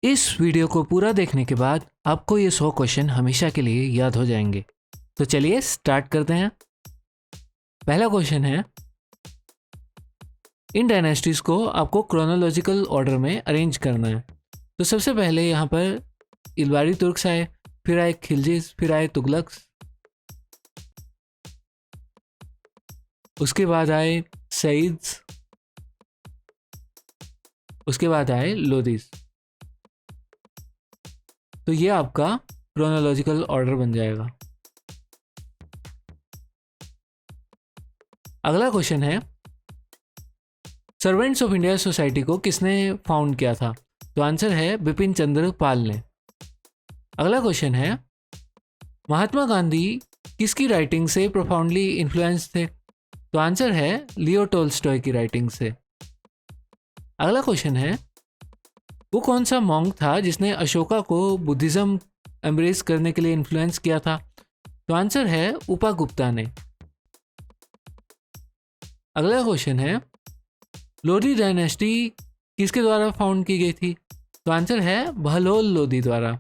इस वीडियो को पूरा देखने के बाद आपको ये 100 क्वेश्चन हमेशा के लिए याद हो जाएंगे। तो चलिए स्टार्ट करते हैं। पहला क्वेश्चन है, इन डायनेस्टीज को आपको क्रोनोलॉजिकल ऑर्डर में अरेंज करना है। तो सबसे पहले यहाँ पर इलबारी तुर्क्स आए, फिर आए खिलजिस, फिर आए तुगलक्स, उसके बाद आए सईद्स, उसके बाद आए लोदीज। तो ये आपका क्रोनोलॉजिकल ऑर्डर बन जाएगा। अगला क्वेश्चन है, सर्वेंट्स ऑफ इंडिया सोसाइटी को किसने फाउंड किया था? तो आंसर है बिपिन चंद्र पाल ने। अगला क्वेश्चन है, महात्मा गांधी किसकी राइटिंग से प्रोफाउंडली इन्फ्लुएंस थे? तो आंसर है लियो टोल्स्टॉय की राइटिंग से। अगला क्वेश्चन है, वो कौन सा मॉन्क था जिसने अशोका को बुद्धिज्म एम्ब्रेस करने के लिए इन्फ्लुएंस किया था? तो आंसर है उपा गुप्ता ने। अगला क्वेश्चन है, लोधी डायनेस्टी किसके द्वारा फाउंड की गई थी? तो आंसर है बहलोल लोधी द्वारा।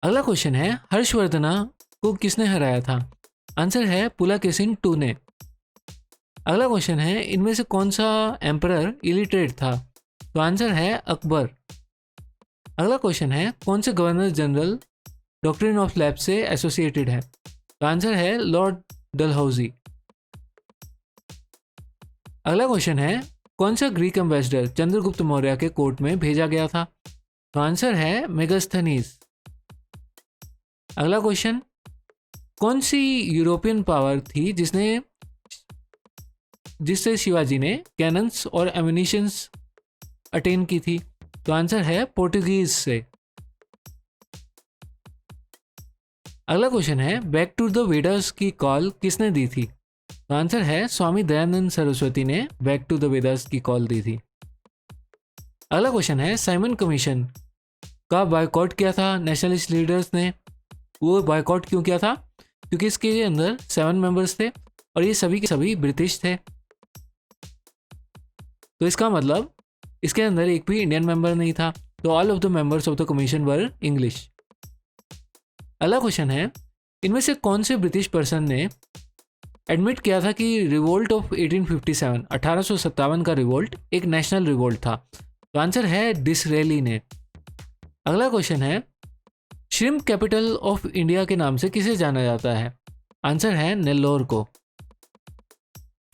अगला क्वेश्चन है, हर्षवर्धना को किसने हराया था? आंसर है पुलाकेशिन II ने। अगला क्वेश्चन है, इनमें से कौन सा एम्परर इलिटरेट था? तो आंसर है अकबर। अगला क्वेश्चन है, कौन से governor general doctrine of lapse से एसोसिएटेड है? तो आंसर है लॉर्ड डलहौजी। अगला क्वेश्चन है, कौन सा ग्रीक एम्बेसडर चंद्रगुप्त मौर्य के कोर्ट में भेजा गया था? तो आंसर है मेगास्थनीज। अगला क्वेश्चन, कौन सी यूरोपियन पावर थी जिससे शिवाजी ने कैनन्स और एम्यूनिशंस अटेन की थी? तो आंसर है पोर्टुगीज से। अगला क्वेश्चन है, बैक टू द वेदास की कॉल किसने दी थी? तो आंसर है स्वामी दयानंद सरस्वती ने बैक टू द वेदास की कॉल दी थी। अगला क्वेश्चन है, साइमन कमीशन का बॉयकॉट किया था नेशनलिस्ट लीडर्स ने। वो बॉयकॉट क्यों किया था? क्योंकि इसके अंदर 7 मेंबर्स थे और ये सभी के सभी ब्रिटिश थे। तो इसका मतलब इसके अंदर एक भी इंडियन मेंबर नहीं था। तो all of the members of the commission were English. अगला क्वेश्चन है, इनमें से कौन से ब्रिटिश पर्सन ने एडमिट किया था कि रिवोल्ट ऑफ 1857 1857 का रिवोल्ट एक नेशनल रिवोल्ट था? तो आंसर है डिसरेली ने। अगला क्वेश्चन है, श्रिम्प कैपिटल ऑफ इंडिया के नाम से किसे जाना जाता है? आंसर है नेल्लोर को।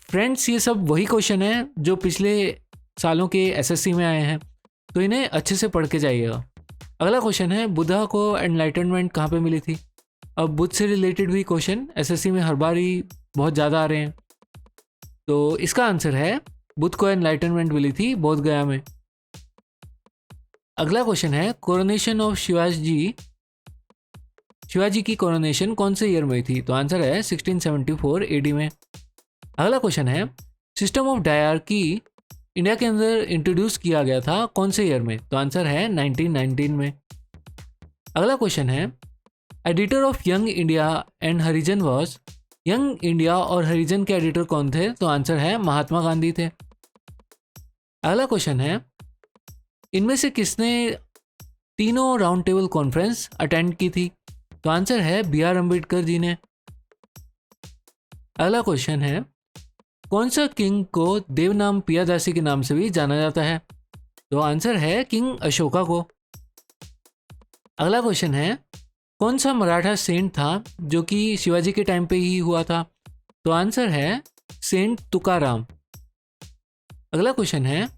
फ्रेंड्स, ये सब वही क्वेश्चन है जो पिछले सालों के एसएससी में आए हैं, तो इन्हें अच्छे से पढ़ के जाइएगा। अगला क्वेश्चन है, बुद्धा को एनलाइटनमेंट कहाँ पे मिली थी? अब बुद्ध से रिलेटेड भी क्वेश्चन एसएससी में हर बार ही बहुत ज़्यादा आ रहे हैं। तो इसका आंसर है बुद्ध को एनलाइटनमेंट मिली थी बोध गया में। अगला क्वेश्चन है, कोरोनेशन ऑफ शिवाजी की कोरोनेशन कौन से ईयर में थी? तो आंसर है 1674 एडी में। अगला क्वेश्चन है, सिस्टम ऑफ डायरकी इंडिया के अंदर इंट्रोड्यूस किया गया था कौन से ईयर में? तो आंसर है 1919 में। अगला क्वेश्चन है, editor of young India and Harijan was. Young India और हरिजन के एडिटर कौन थे? तो आंसर है महात्मा गांधी थे। अगला क्वेश्चन है, इनमें से किसने तीनों राउंड टेबल कॉन्फ्रेंस अटेंड की थी? तो आंसर है BR अम्बेडकर जी ने। अगला क्वेश्चन है, कौन सा किंग को देवनाम पियादासी के नाम से भी जाना जाता है? तो आंसर है किंग अशोका को। अगला क्वेश्चन है, कौन सा मराठा सेंट था जो कि शिवाजी के टाइम पे ही हुआ था? तो आंसर है सेंट तुकाराम। अगला क्वेश्चन है,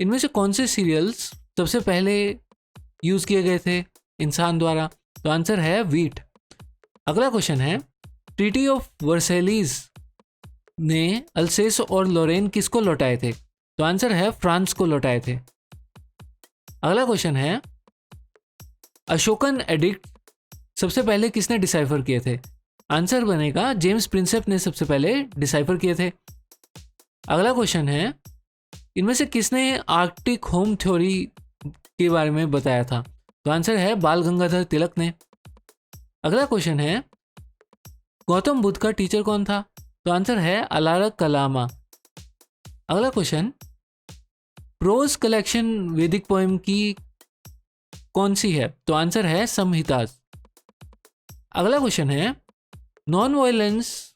इनमें से कौन से सीरियल्स सबसे पहले यूज किए गए थे इंसान द्वारा? तो आंसर है वीट। अगला क्वेश्चन है, ट्रीटी ऑफ वर्सेलीज ने अल्सेस और लोरेन किसको लौटाए थे? तो आंसर है फ्रांस को लौटाए थे। अगला क्वेश्चन है, अशोकन एडिक्ट सबसे पहले किसने डिसाइफर किए थे? आंसर बनेगा जेम्स प्रिंसेप ने सबसे पहले डिसाइफर किए थे। अगला क्वेश्चन है, इनमें से किसने आर्कटिक होम थ्योरी के बारे में बताया था? तो आंसर है बाल गंगाधर तिलक ने। अगला क्वेश्चन है, गौतम बुद्ध का टीचर कौन था? तो आंसर है अलारा कलामा। अगला क्वेश्चन, प्रोज कलेक्शन वैदिक पोएम की कौन सी है? तो आंसर है संहितास। अगला क्वेश्चन है, नॉन वायलेंस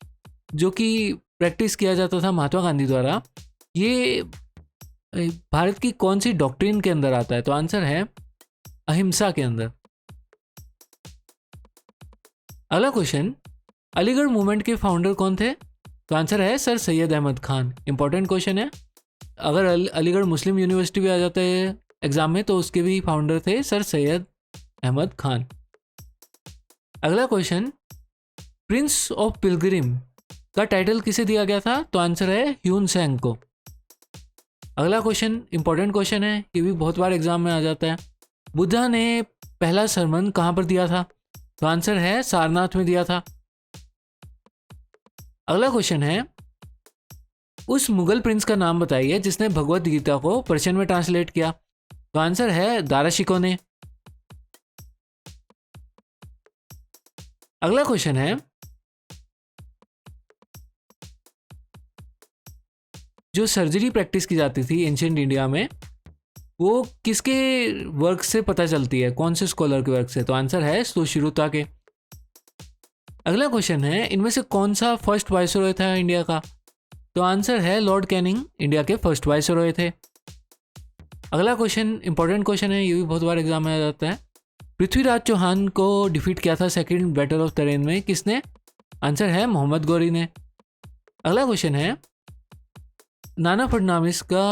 जो कि प्रैक्टिस किया जाता था महात्मा गांधी द्वारा, ये भारत की कौन सी डॉक्ट्रिन के अंदर आता है? तो आंसर है अहिंसा के अंदर। अगला क्वेश्चन, अलीगढ़ मूवमेंट के फाउंडर कौन थे? तो आंसर है Sir Syed Ahmad Khan. Important question है, अगर अलीगढ़ मुस्लिम यूनिवर्सिटी भी आ जाता है एग्जाम में तो उसके भी फाउंडर थे सर सैयद अहमद खान। अगला क्वेश्चन, प्रिंस ऑफ पिलग्रिम का टाइटल किसे दिया गया था? तो आंसर है ह्यून सैंग को। अगला क्वेश्चन इंपॉर्टेंट क्वेश्चन है, ये भी बहुत बार एग्जाम में आ जाता है। बुद्धा ने पहला सरमन कहाँ पर दिया था? तो आंसर है सारनाथ में दिया था। अगला क्वेश्चन है, उस मुगल प्रिंस का नाम बताइए जिसने भगवत गीता को पर्शियन में ट्रांसलेट किया। तो आंसर है दारा शिकोह ने। अगला क्वेश्चन है, जो सर्जरी प्रैक्टिस की जाती थी एंशिएंट इंडिया में, वो किसके वर्क से पता चलती है? कौन से स्कॉलर के वर्क से? तो आंसर है सुश्रुता के। अगला क्वेश्चन है, इनमें से कौन सा फर्स्ट वाइसरॉय था इंडिया का? तो आंसर है लॉर्ड कैनिंग इंडिया के फर्स्ट वाइसरॉय थे। अगला क्वेश्चन इंपॉर्टेंट क्वेश्चन है, ये भी बहुत बार एग्जाम में आ जाता है। पृथ्वीराज चौहान को डिफीट किया था सेकंड बैटल ऑफ तरेन में, किसने? आंसर है मोहम्मद गौरी ने। अगला क्वेश्चन है, नाना फडणवीस का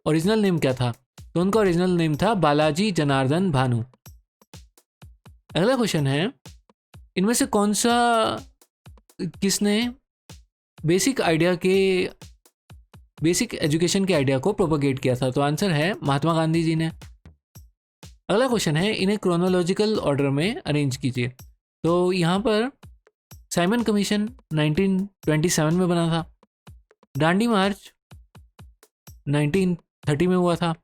ओरिजिनल नेम क्या था? तो उनका ओरिजिनल नेम था बालाजी जनार्दन भानु। अगला क्वेश्चन है, इनमें से कौन सा किसने बेसिक एजुकेशन के आइडिया को प्रोपोगेट किया था? तो आंसर है महात्मा गांधी जी ने। अगला क्वेश्चन है, इन्हें क्रोनोलॉजिकल ऑर्डर में अरेंज कीजिए। तो यहाँ पर साइमन कमीशन 1927 में बना था, डांडी मार्च 1930 में हुआ था,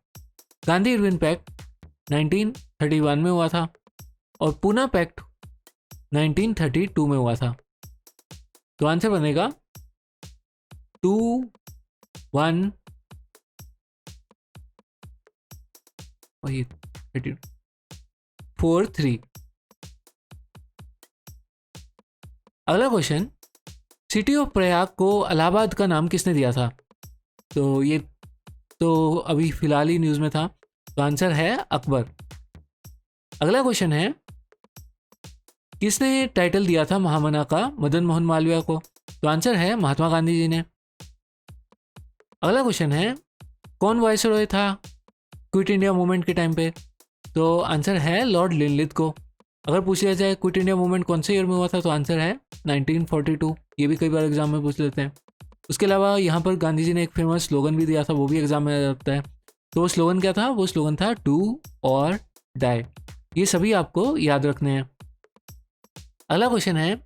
गांधी इरविन पैक्ट 1931 में हुआ था और पूना पैक्ट 1932 में हुआ था। तो आंसर बनेगा 2 1 4 3। अगला क्वेश्चन, सिटी ऑफ प्रयाग को इलाहाबाद का नाम किसने दिया था? तो ये तो अभी फिलहाल ही न्यूज़ में था, तो आंसर है अकबर। अगला क्वेश्चन है, किसने टाइटल दिया था महामना का मदन मोहन मालवीय को? तो आंसर है महात्मा गांधी जी ने। अगला क्वेश्चन है, कौन वाइसरॉय था क्विट इंडिया मूवमेंट के टाइम पे? तो आंसर है लॉर्ड लिनलिथ को। अगर पूछ लिया जाए क्विट इंडिया मूवमेंट कौन से ईयर में हुआ था, तो आंसर है 1942। ये भी कई बार एग्जाम में पूछ लेते हैं। उसके अलावा यहाँ पर गांधी जी ने एक फेमस स्लोगन भी दिया था, वो भी एग्जाम में आ जाता है। तो वो स्लोगन क्या था? वो स्लोगन था डू और डाई। ये सभी आपको याद रखने हैं। अगला क्वेश्चन है,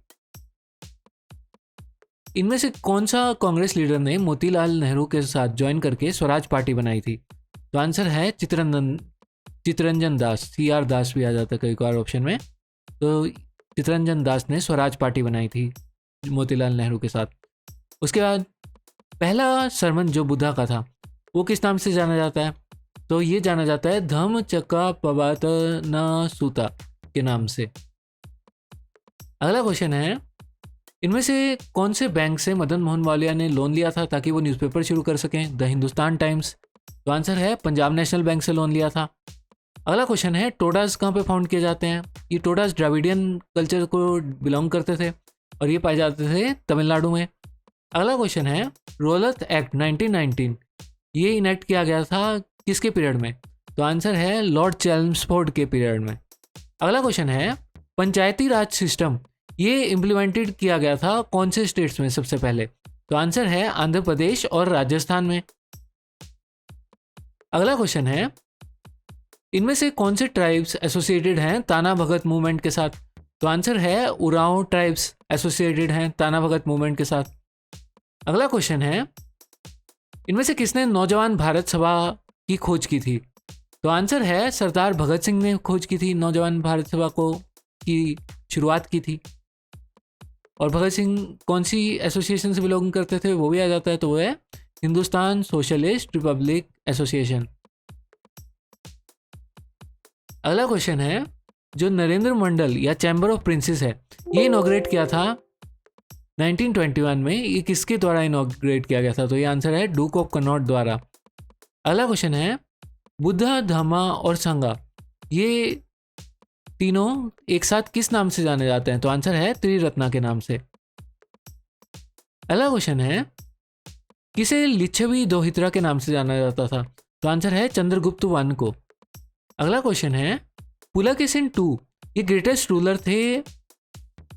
इनमें से कौन सा कांग्रेस लीडर ने मोतीलाल नेहरू के साथ ज्वाइन करके स्वराज पार्टी बनाई थी? तो आंसर है चितरंजन दास। CR दास भी आ जाता है कई बार ऑप्शन में। तो चितरंजन दास ने स्वराज पार्टी बनाई थी मोतीलाल नेहरू के साथ। उसके बाद पहला सरमन जो बुद्धा का था वो किस नाम से जाना जाता है? तो ये जाना जाता है धम्मचक्कप्रवर्तन सूता के नाम से। अगला क्वेश्चन है, इनमें से कौन से बैंक से मदन मोहन मालवीय ने लोन लिया था ताकि वो न्यूज़पेपर शुरू कर सकें, द हिंदुस्तान टाइम्स? तो आंसर है पंजाब नेशनल बैंक से लोन लिया था। अगला क्वेश्चन है, टोडास कहाँ पे फाउंड किए जाते हैं? ये टोडास द्रविडियन कल्चर को बिलोंग करते थे और ये पाए जाते थे तमिलनाडु में। अगला क्वेश्चन है, रोलथ एक्ट 1919 ये इनेक्ट किया गया था किसके पीरियड में? तो आंसर है लॉर्ड चेम्सफोर्ड के पीरियड में। अगला क्वेश्चन है, पंचायती राज सिस्टम ये इम्प्लीमेंटेड किया गया था कौन से स्टेट्स में सबसे पहले? तो आंसर है आंध्र प्रदेश और राजस्थान में। अगला क्वेश्चन है, इनमें से कौन से ट्राइब्स एसोसिएटेड हैं ताना भगत मूवमेंट के साथ? तो आंसर है उरांव ट्राइब्स एसोसिएटेड हैं ताना भगत मूवमेंट के साथ। अगला क्वेश्चन है, इनमें से किसने नौजवान भारत सभा की खोज की थी? तो आंसर है सरदार भगत सिंह ने खोज की थी, नौजवान भारत सभा को की शुरुआत की थी। और भगत सिंह कौन सी एसोसिएशन से बिलोंग करते थे वो भी आ जाता है, तो वो है हिंदुस्तान सोशलिस्ट रिपब्लिक एसोसिएशन। अगला क्वेश्चन है, जो नरेंद्र मंडल या चैम्बर ऑफ प्रिंसेस है, ये इनॉग्रेट किया था 1921 में, ये किसके द्वारा इनॉग्रेट किया गया था? तो ये आंसर है डूक ऑफ कनॉट द्वारा। अगला क्वेश्चन है, बुद्धा, धम्मा और संघा, ये तीनों एक साथ किस नाम से जाने जाते हैं? तो आंसर है त्रिरत्ना के नाम से। अगला क्वेश्चन है, किसे लिच्छवी दोहित्रा के नाम से जाना जाता था? तो आंसर है चंद्रगुप्त वन को। अगला क्वेश्चन है, पुलकेशिन II ये ग्रेटेस्ट रूलर थे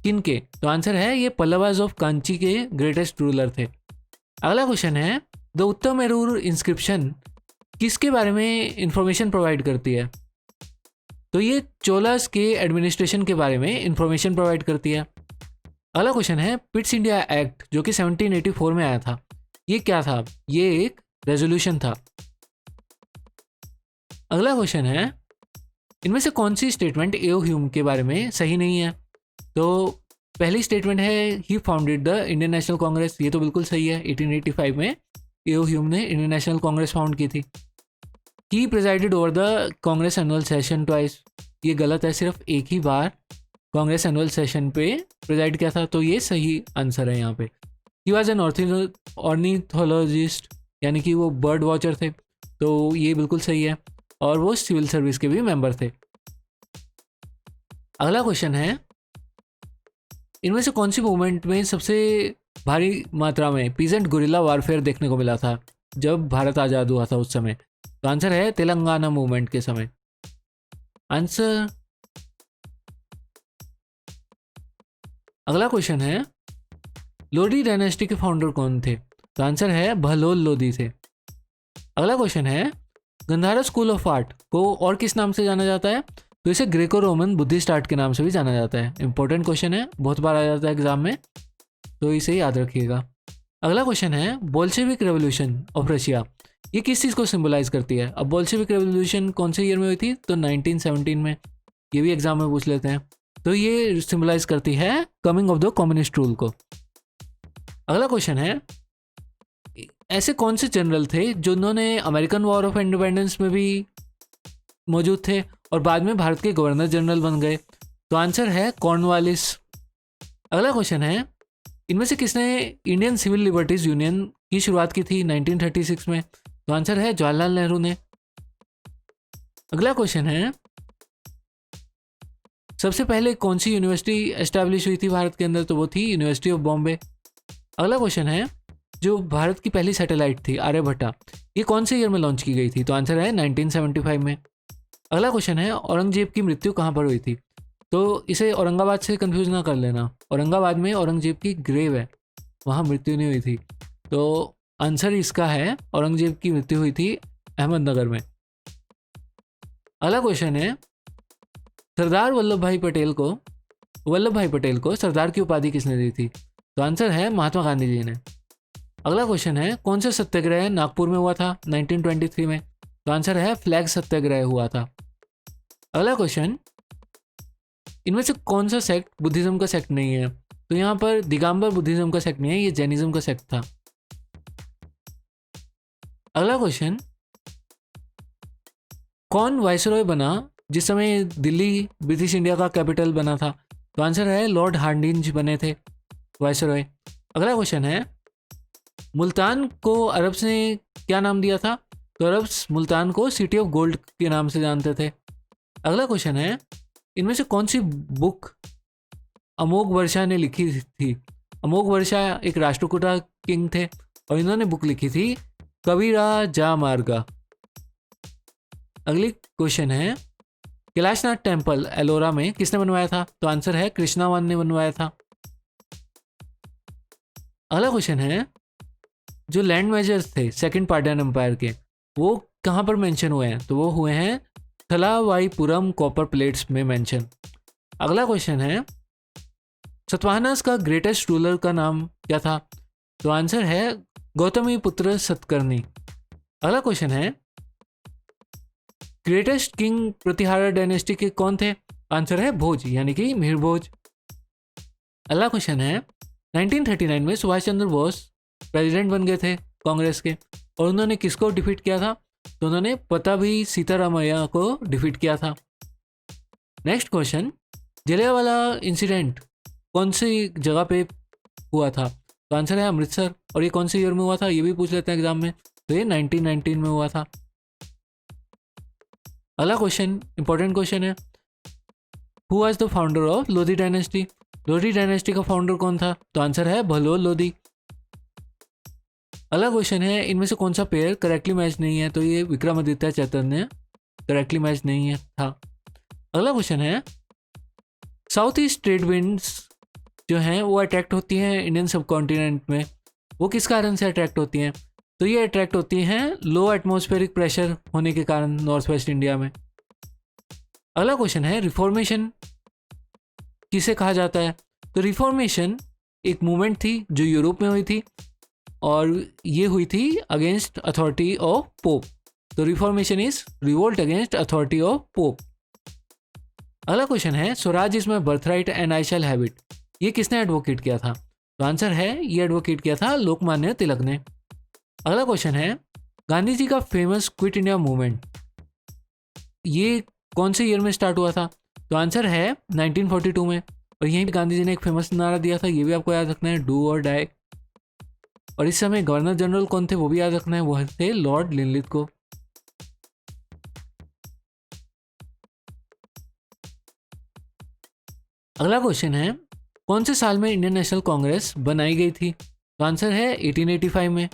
किनके? तो आंसर है ये पल्लवास ऑफ कांची के ग्रेटेस्ट रूलर थे। अगला क्वेश्चन है, द उत्तरमेरूर इंस्क्रिप्शन किसके बारे में इंफॉर्मेशन प्रोवाइड करती है? तो ये चोलास के एडमिनिस्ट्रेशन के बारे में इंफॉर्मेशन प्रोवाइड करती है। अगला क्वेश्चन है, पिट्स इंडिया एक्ट जो कि 1784 में आया था, ये क्या था? ये एक रेजोल्यूशन था। अगला क्वेश्चन है, इनमें से कौन सी स्टेटमेंट एओ ह्यूम के बारे में सही नहीं है? तो पहली स्टेटमेंट है, he founded the Indian National Congress, ये तो बिल्कुल सही है। 1885 में एओ ह्यूम ने इंडियन नेशनल कांग्रेस फाउंड की थी। He presided over the Congress annual session twice, ये गलत है, सिर्फ एक ही बार कांग्रेस एनुअल सेशन पे प्रिजाइड किया था, तो ये सही आंसर है यहाँ पे। ही वॉज एन ऑर्निथोलॉजिस्ट, यानी कि वो बर्ड वॉचर थे, तो ये बिल्कुल सही है। और वो सिविल सर्विस के भी मेंबर थे। अगला क्वेश्चन है, इनमें से कौन सी मूवमेंट में सबसे भारी मात्रा में पीजेंट गुरिल्ला वारफेयर देखने को मिला था जब भारत आज़ाद हुआ था उस समय? तो आंसर है तेलंगाना मूवमेंट के समय। आंसर। अगला क्वेश्चन है, लोधी डायनेस्टी के फाउंडर कौन थे? तो आंसर है बहलोल लोधी थे। अगला क्वेश्चन है, गंधारा स्कूल ऑफ आर्ट को और किस नाम से जाना जाता है? तो इसे ग्रेको रोमन बुद्धिस्ट आर्ट के नाम से भी जाना जाता है। इंपॉर्टेंट क्वेश्चन है, बहुत बार आ जाता है एग्जाम में, तो इसे याद रखिएगा। अगला क्वेश्चन है, बोल्शेविक रेवोल्यूशन ऑफ रशिया, ये किस चीज़ को सिंबलाइज करती है? अब बोल्शेविक रेवोल्यूशन कौन से ईयर में हुई थी? तो 1917 में, ये भी एग्जाम में पूछ लेते हैं। तो ये सिंबलाइज करती है coming of the communist rule को। अगला क्वेश्चन है, ऐसे कौन से जनरल थे जिन्होंने अमेरिकन वॉर ऑफ इंडिपेंडेंस में भी मौजूद थे और बाद में भारत के गवर्नर जनरल बन गए? तो आंसर है कॉर्नवालिस। अगला क्वेश्चन है, इनमें से किसने इंडियन सिविल लिबर्टीज यूनियन की शुरुआत की थी 1936 में? तो आंसर है जवाहरलाल नेहरू ने। अगला क्वेश्चन है, सबसे पहले कौन सी यूनिवर्सिटी एस्टैब्लिश हुई थी भारत के अंदर? तो वो थी यूनिवर्सिटी ऑफ बॉम्बे। अगला क्वेश्चन है, जो भारत की पहली सैटेलाइट थी आर्यभट्टा, ये कौन से ईयर में लॉन्च की गई थी? तो आंसर है 1975 में। अगला क्वेश्चन है, औरंगजेब की मृत्यु कहाँ पर हुई थी? तो इसे औरंगाबाद से कंफ्यूज ना कर लेना, औरंगाबाद में औरंगजेब की ग्रेव है, वहाँ मृत्यु नहीं हुई थी। तो आंसर इसका है, औरंगजेब की मृत्यु हुई थी अहमदनगर में। अगला क्वेश्चन है, सरदार वल्लभ भाई पटेल को सरदार की उपाधि किसने दी थी? तो आंसर है महात्मा गांधी जी ने। अगला क्वेश्चन है, कौन सा सत्याग्रह नागपुर में हुआ था 1923 में? तो आंसर है फ्लैग सत्याग्रह हुआ था। अगला क्वेश्चन, इनमें से कौन सा सेक्ट बुद्धिज्म का सेक्ट नहीं है? तो यहाँ पर दिगंबर बुद्धिज्म का सेक्ट नहीं है, ये जैनिज्म का सेक्ट था। अगला क्वेश्चन, कौन वाइसरॉय बना जिस समय दिल्ली ब्रिटिश इंडिया का कैपिटल बना था? तो आंसर है लॉर्ड हार्डिंज बने थे वाइसरॉय। अगला क्वेश्चन है, मुल्तान को अरब्स ने क्या नाम दिया था? तो अरब्स मुल्तान को सिटी ऑफ गोल्ड के नाम से जानते थे। अगला क्वेश्चन है, इनमें से कौन सी बुक अमोघ वर्षा ने लिखी थी? अमोघ वर्षा एक राष्ट्रकूटा किंग थे और इन्होंने बुक लिखी थी कबीरा जा मार्गा। अगली क्वेश्चन है, कैलाशनाथ टेम्पल एलोरा में किसने बनवाया था? तो आंसर है कृष्णावन ने बनवाया था। अगला क्वेश्चन है, जो लैंड मेजर्स थे सेकंड पार्टियन एम्पायर के, वो कहाँ पर मेंशन हुए हैं? तो वो हुए हैं थलावाईपुरम कॉपर प्लेट्स में मेंशन। अगला क्वेश्चन है, सतवाहनास का ग्रेटेस्ट रूलर का नाम क्या था? तो आंसर है गौतमी पुत्र सतकर्णी। अगला क्वेश्चन है, ग्रेटेस्ट किंग प्रतिहारा डायनेस्टी के कौन थे? आंसर है भोज, यानी कि मिहिर भोज। अगला क्वेश्चन है, 1939 में सुभाष चंद्र बोस प्रेसिडेंट बन गए थे कांग्रेस के और उन्होंने किसको डिफीट किया था? तो उन्होंने पताभी सीतारामैया को डिफीट किया था। नेक्स्ट क्वेश्चन, जलियांवाला इंसिडेंट कौन सी जगह पे हुआ था? तो आंसर है अमृतसर। और ये कौन से ईयर में हुआ था, ये भी पूछ लेते हैं एग्जाम में। तो ये 1919 में हुआ था। अगला क्वेश्चन इंपॉर्टेंट क्वेश्चन है, who was the founder of Lodhi dynasty? Lodhi dynasty का फाउंडर कौन था? तो आंसर है बहलोल लोधी। अगला क्वेश्चन है, इनमें से कौन सा पेयर करेक्टली मैच नहीं है? तो ये विक्रमादित्य चैतन्य करेक्टली मैच नहीं है था। अगला क्वेश्चन है, साउथ ईस्ट ट्रेड विंड्स जो हैं वो अट्रैक्ट होती हैं इंडियन सब कॉन्टिनेंट में, वो किस कारण से अट्रैक्ट होती हैं? तो ये अट्रैक्ट होती हैं लो एटमॉस्फेरिक प्रेशर होने के कारण नॉर्थ वेस्ट इंडिया में। अगला क्वेश्चन है, रिफॉर्मेशन किसे कहा जाता है? तो रिफॉर्मेशन एक मूवमेंट थी जो यूरोप में हुई थी और ये हुई थी अगेंस्ट अथॉरिटी ऑफ पोप। तो reformation is revolt against authority of pope. अगला क्वेश्चन है, Swaraj is my birthright and I shall have it, ये किसने एडवोकेट किया था? तो आंसर है, ये एडवोकेट किया था लोकमान्य तिलक ने। अगला क्वेश्चन है, गांधी जी का फेमस क्विट इंडिया मूवमेंट ये कौन से ईयर में स्टार्ट हुआ था? तो आंसर है 1942 में। और यहीं पे गांधी जी ने एक फेमस नारा दिया था, ये भी आपको याद रखना है, डू और डाई। और इस समय गवर्नर जनरल कौन थे वो भी याद रखना है, वो थे लॉर्ड लिनलिथगो। अगला क्वेश्चन है, कौन से साल में इंडियन नेशनल कांग्रेस बनाई गई थी? तो आंसर है 1885 में।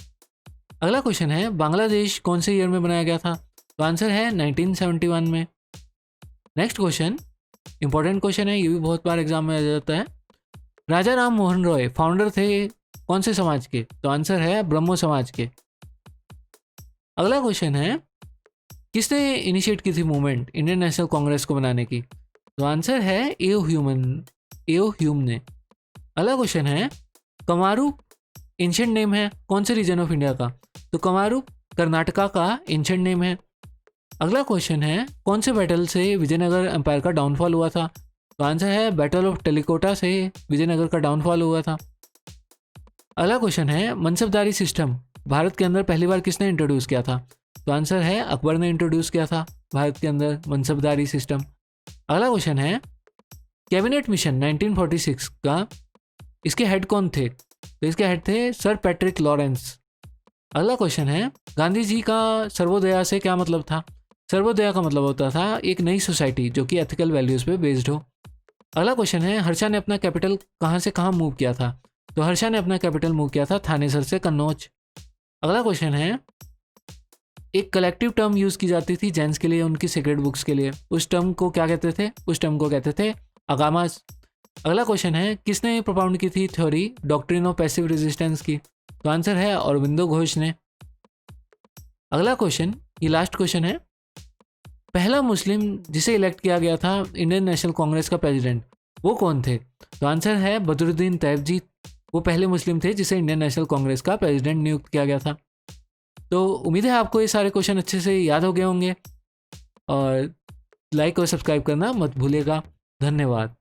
अगला क्वेश्चन है, बांग्लादेश कौन से ईयर में बनाया गया था? तो आंसर है 1971 में। नेक्स्ट क्वेश्चन इंपॉर्टेंट क्वेश्चन है, ये भी बहुत बार एग्जाम में आ जाता है। राजा राम मोहन रॉय फाउंडर थे कौन से समाज के? तो आंसर है ब्रह्मो समाज के। अगला क्वेश्चन है, किसने इनिशिएट की थी मूवमेंट इंडियन नेशनल कांग्रेस को बनाने की? तो आंसर है एओ ह्यूम ने। अगला क्वेश्चन है, कमारू एंशिएंट नेम है कौन से रीजन ऑफ इंडिया का? तो कमारू कर्नाटका का एंशिएंट नेम है। अगला क्वेश्चन है, कौन से बैटल से विजयनगर एम्पायर का डाउनफॉल हुआ था? तो आंसर है बैटल ऑफ टेलीकोटा से विजयनगर का डाउनफॉल हुआ था। अगला क्वेश्चन है, मनसबदारी सिस्टम भारत के अंदर पहली बार किसने इंट्रोड्यूस किया था? तो आंसर है अकबर ने इंट्रोड्यूस किया था भारत के अंदर मनसबदारी सिस्टम। अगला क्वेश्चन है, कैबिनेट मिशन 1946 का इसके हेड कौन थे? तो इसके हेड थे सर पैट्रिक लॉरेंस। अगला क्वेश्चन है, गांधी जी का सर्वोदया से क्या मतलब था? सर्वोदया का मतलब होता था एक नई सोसाइटी जो कि एथिकल वैल्यूज़ पे बेस्ड हो। अगला क्वेश्चन है, हर्षा ने अपना कैपिटल कहाँ से कहाँ मूव किया था? तो हर्षा ने अपना कैपिटल मूव किया था थानेसर से कन्नौज। अगला क्वेश्चन है, एक कलेक्टिव टर्म यूज़ की जाती थी जैन्स के लिए उनकी सीक्रेट बुक्स के लिए, उस टर्म को क्या कहते थे? उस टर्म को कहते थे अगामास। अगला क्वेश्चन है, किसने प्रोपाउंड की थी theory doctrine of passive resistance की? तो आंसर है अरविंदो घोष ने। अगला क्वेश्चन, ये लास्ट क्वेश्चन है, पहला मुस्लिम जिसे इलेक्ट किया गया था इंडियन नेशनल कांग्रेस का प्रेसिडेंट वो कौन थे? तो आंसर है बदरुद्दीन तैयब। वो पहले मुस्लिम थे जिसे इंडियन नेशनल कांग्रेस का प्रेसिडेंट नियुक्त किया गया था। तो उम्मीद है आपको ये सारे क्वेश्चन अच्छे से याद हो गए होंगे और लाइक और सब्सक्राइब करना मत भूलिएगा। धन्यवाद।